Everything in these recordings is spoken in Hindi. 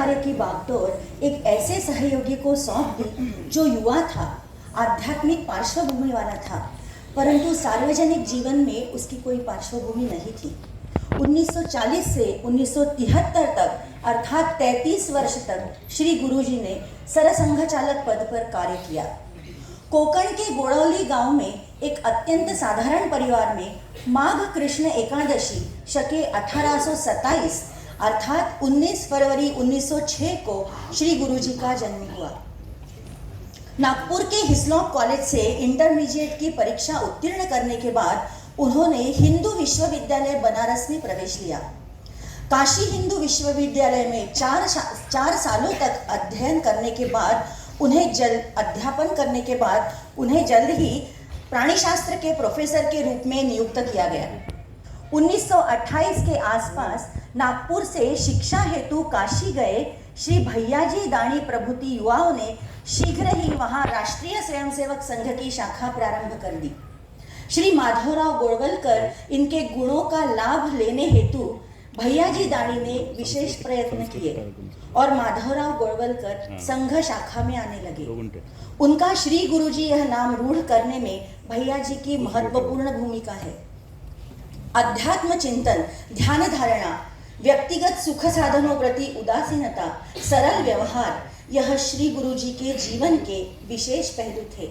कार्य की बागडोर एक ऐसे सहयोगी को सौंप दी जो युवा था, आध्यात्मिक पार्श्वभूमि वाला था, परंतु सार्वजनिक जीवन में उसकी कोई पार्श्वभूमि नहीं थी। 1940 से 1973 तक अर्थात 33 वर्ष तक श्री गुरुजी ने सरसंघ चालक पद पर कार्य किया। कोकण के गोड़ौली गांव में एक अत्यंत साधारण परिवार में माघ कृष्ण एकादशी शके 1827 अर्थात 19 फरवरी 1906 को श्री गुरुजी का जन्म हुआ। नागपुर के हिस्लॉप कॉलेज से इंटरमीडिएट की परीक्षा उत्तीर्ण करने के बाद उन्होंने हिंदू विश्वविद्यालय बनारस में प्रवेश लिया। काशी हिंदू विश्वविद्यालय में 4 सालों तक अध्ययन करने के बाद उन्हें जल्द ही प्राणीशास्त्र के प्रोफेसर के रूप में नियुक्त किया गया। 1928 के आसपास नागपुर से शिक्षा हेतु काशी गए श्री भैयाजी दाणी प्रभृति युवाओं ने शीघ्र ही वहां राष्ट्रीय स्वयंसेवक संघ की शाखा प्रारंभ कर दी। श्री माधवराव गोळवलकर इनके गुणों का लाभ लेने हेतु भैयाजी दाणी ने विशेष प्रयत्न किए और माधवराव गोळवलकर संघ शाखा में आने लगे। उनका श्री गुरुजी यह नाम रूढ़ करने में भैयाजी की महत्वपूर्ण भूमिका है। अध्यात्म चिंतन, ध्यान धारणा, व्यक्तिगत सुख साधनों प्रति उदासीनता, सरल व्यवहार, यह श्री गुरुजी के जीवन के विशेष पहलू थे।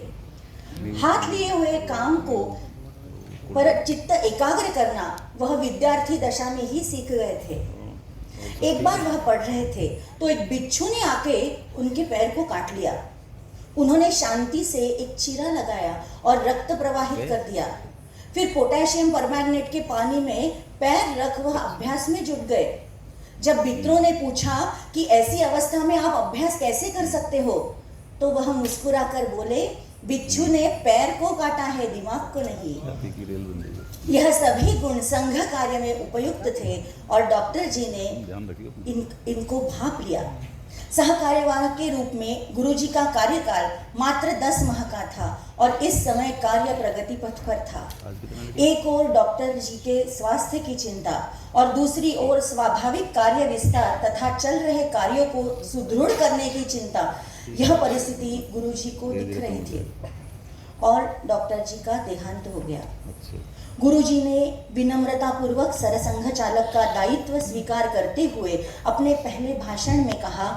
हाथ लिए हुए काम को पर चित्त एकाग्र करना वह विद्यार्थी दशा में ही सीख गए थे। एक बार वह पढ़ रहे थे तो एक बिच्छू ने आके उनके पैर को काट लिया। उन्होंने शांति से एक चीरा लगाया और रक्त प्रवाहित कर दिया। फिर पोटेशियम परमैंगनेट के पानी में पैर रख वह अभ्यास में जुट गए। जब मित्रों ने पूछा कि ऐसी अवस्था में आप अभ्यास कैसे कर सकते हो, तो वह मुस्कुराकर बोले, बिच्छू ने पैर को काटा है, दिमाग को नहीं। यह सभी गुण संघ कार्य में उपयुक्त थे और डॉक्टर जी ने इनको भांप लिया। सहकार्यवाह के रूप में गुरुजी का कार्यकाल मात्र 10 माह का था और इस समय कार्य प्रगति पथ पर था। एक ओर डॉक्टर जी के स्वास्थ्य की चिंता और दूसरी ओर स्वाभाविक कार्य विस्तार तथा चल रहे कार्यों को सुदृढ़ करने की चिंता, यह परिस्थिति गुरुजी को दिख रही थी और डॉक्टर जी का देहांत हो गया। गुरुजी ने विनम्रता पूर्वक सरसंघ चालक का दायित्व स्वीकार करते हुए अपने पहले भाषण में कहा,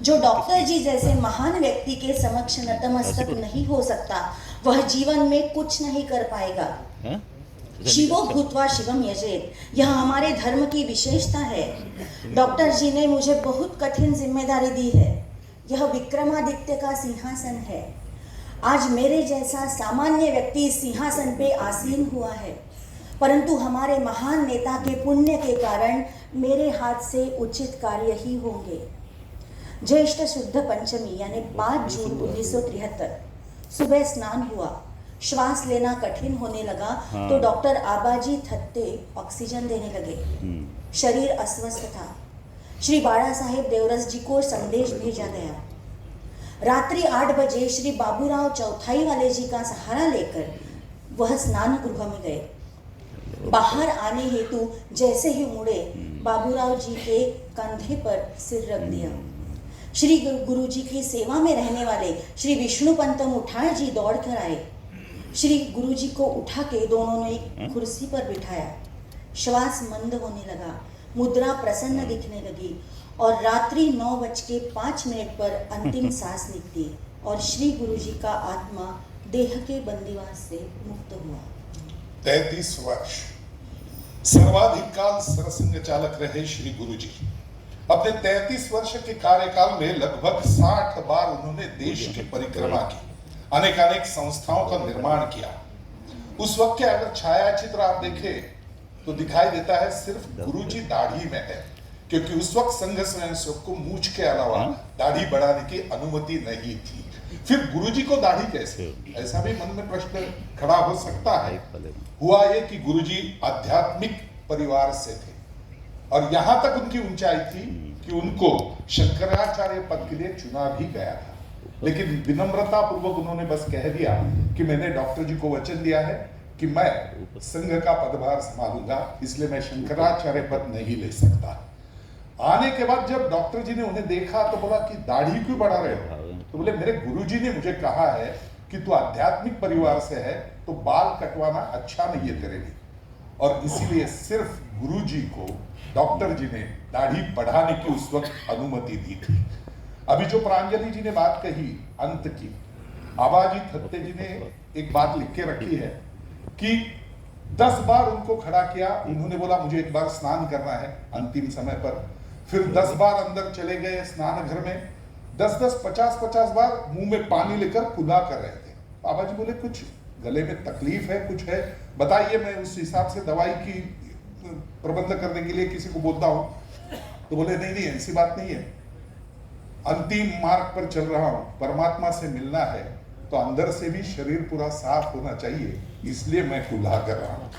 जो डॉक्टर जी जैसे महान व्यक्ति के समक्ष नतमस्तक नहीं हो सकता, वह जीवन में कुछ नहीं कर पाएगा। शिवो भूत्वा शिवम यजेत, यह हमारे धर्म की विशेषता है। डॉक्टर जी ने मुझे बहुत कठिन जिम्मेदारी दी है। यह विक्रमादित्य का सिंहासन है। आज मेरे जैसा सामान्य व्यक्ति इस सिंहासन पे आसीन हुआ है, परंतु हमारे महान नेता के पुण्य के कारण मेरे हाथ से उचित कार्य ही होंगे। ज्येष्ठ शुद्ध पंचमी यानी 5 जून 1973 सुबह स्नान हुआ। श्वास लेना कठिन होने लगा तो डॉक्टर आबाजी थत्ते ऑक्सीजन देने लगे। शरीर अस्वस्थ था। श्री बाड़ा साहेब देवरस जी को संदेश भेजा गया। रात्रि 8 बजे श्री बाबूराव चौथाई वाले जी का सहारा लेकर वह स्नान गृह में गए। बाहर आने हेतु जैसे ही मुड़े, बाबूराव जी के कंधे पर सिर रख दिया। श्री गुरुजी की सेवा में रहने वाले श्री विष्णु पंत मुठार जी दौड़ कर आए। श्री गुरुजी को उठा के दोनों ने कुर्सी पर बिठाया। श्वास मंद होने लगा, मुद्रा प्रसन्न दिखने लगी और रात्रि 9:05 पर अंतिम सांस निकली और श्री गुरुजी का आत्मा देह के बंदीवास से मुक्त हुआ। 33 वर्ष सर्वाधिक काल सरसंघ चालक रहे श्री गुरुजी। अपने 33 वर्ष के कार्यकाल में लगभग 60 बार उन्होंने देश की परिक्रमा की, अनेक संस्थाओं का निर्माण किया। उस वक्त के अगर छायाचित्र आप देखें तो दिखाई देता है सिर्फ गुरुजी दाढ़ी में है, क्योंकि उस वक्त संघ स्वयंसेवक को मूंछ के अलावा दाढ़ी बढ़ाने की अनुमति नहीं थी। फिर गुरुजी को दाढ़ी कैसे? ऐसा भी मन में प्रश्न खड़ा हो सकता है। हुआ ये कि गुरुजी आध्यात्मिक परिवार से थे और यहां तक उनकी ऊंचाई थी कि उनको शंकराचार्य पद के लिए चुना भी गया था, लेकिन विनम्रता पूर्वक उन्होंने बस कह दिया कि मैंने डॉक्टर जी को वचन दिया है कि मैं संघ का पदभार संभालूंगा, इसलिए मैं शंकराचार्य पद नहीं ले सकता। आने के बाद जब डॉक्टर जी ने उन्हें देखा तो बोला कि दाढ़ी क्यों बढ़ा रहे हो? तो बोले मेरे गुरुजी ने मुझे कहा है कि तू आध्यात्मिक परिवार से है तो बाल कटवाना अच्छा नहीं है तेरे लिए, और इसीलिए सिर्फ गुरुजी को डॉक्टर जी ने दाढ़ी बढ़ाने की उस वक्त अनुमति दी थी। अभी जो प्रांजलि जी ने बात कही अंत की, आबाजी थत्ते जी ने एक बात लिख के रखी है कि 10 बार उनको खड़ा किया, उन्होंने बोला मुझे एक बार स्नान करना है अंतिम समय पर, फिर 10 बार अंदर चले गए स्नान घर में, 10-10, 50-50 बार मुंह में पानी लेकर कुल्ला कर रहे थे। बाबा जी बोले कुछ गले में तकलीफ है, कुछ है, बताइए, मैं उस हिसाब से दवाई की प्रबंध करने के लिए किसी को बोलता हूं। तो बोले नहीं नहीं ऐसी बात नहीं है, अंतिम मार्ग पर चल रहा हूं, परमात्मा से मिलना है तो अंदर से भी शरीर पूरा साफ होना चाहिए, इसलिए मैं कुल्ला कर रहा हूं।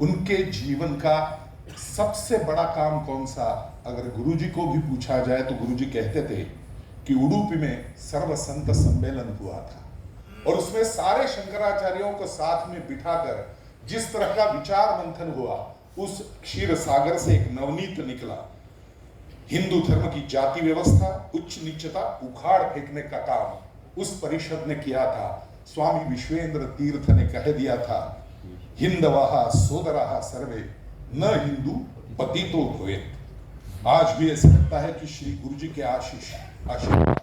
उनके जीवन का सबसे बड़ा काम कौन सा, अगर गुरुजी को भी पूछा जाए तो गुरुजी कहते थे कि उडुपी में सर्व संत सम्मेलन हुआ था और उसमें सारे शंकराचार्यों को साथ में बिठाकर जिस तरह का विचार मंथन हुआ, उस क्षीर सागर से एक नवनीत निकला। हिंदू धर्म की जाति व्यवस्था, उच्च नीचता उखाड़ फेंकने का काम उस परिषद ने किया था। स्वामी विश्वेंद्र तीर्थ ने कह दिया था, हिंदवाहा सोदराहा सर्वे न हिंदू पतितो भवेत्। आज भी ऐसा लगता है कि श्री गुरु जी के आशीर्वाद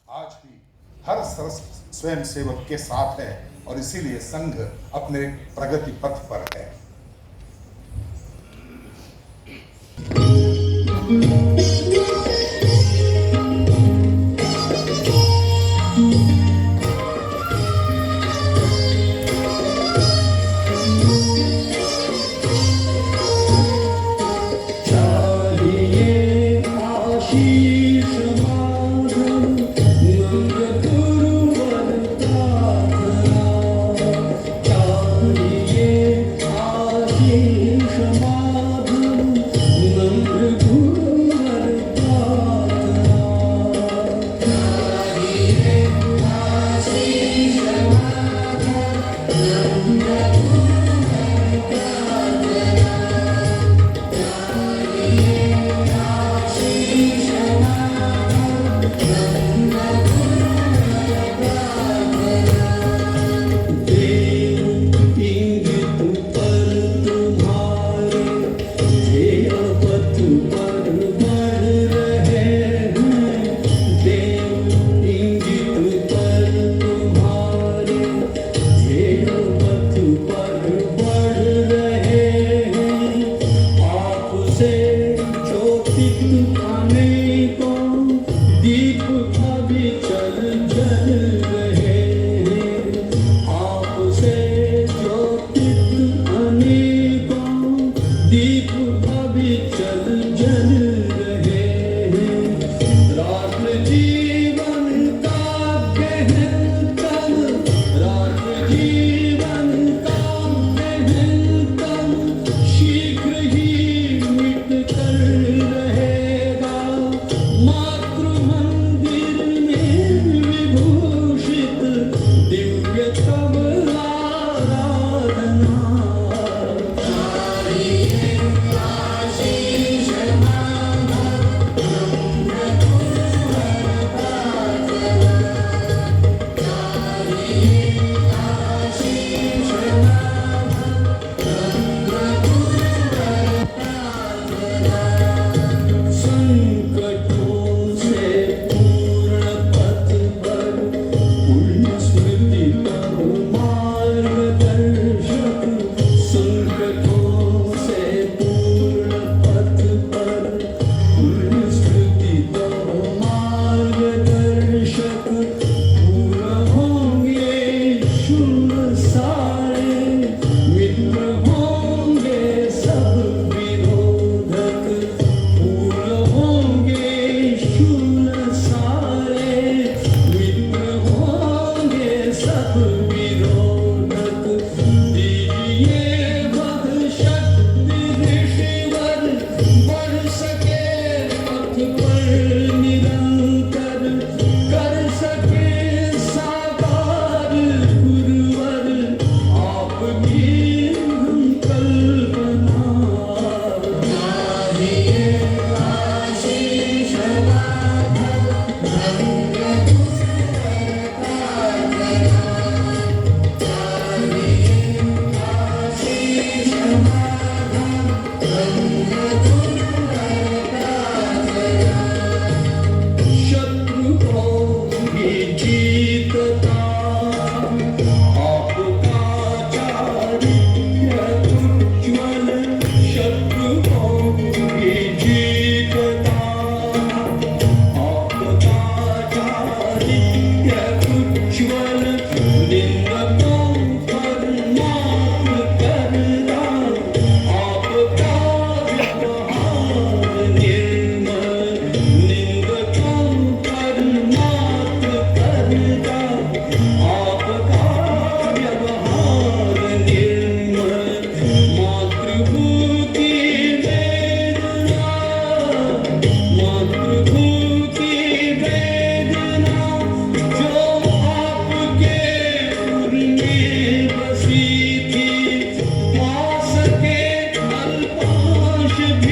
आज भी हर स्वयं सेवक के साथ है और इसीलिए संघ अपने प्रगति पथ पर है।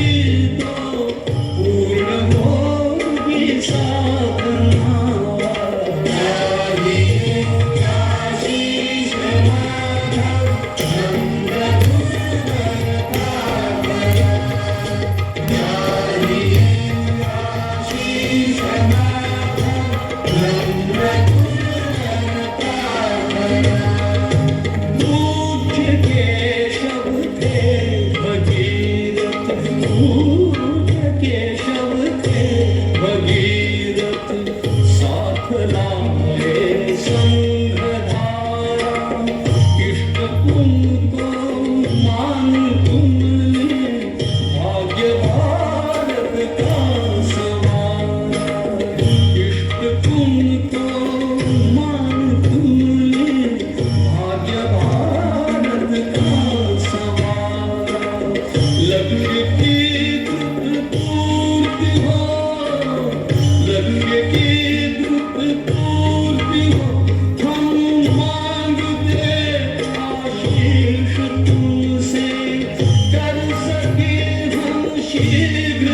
होगी तो पूर्ण होगी साधना। शीघ्र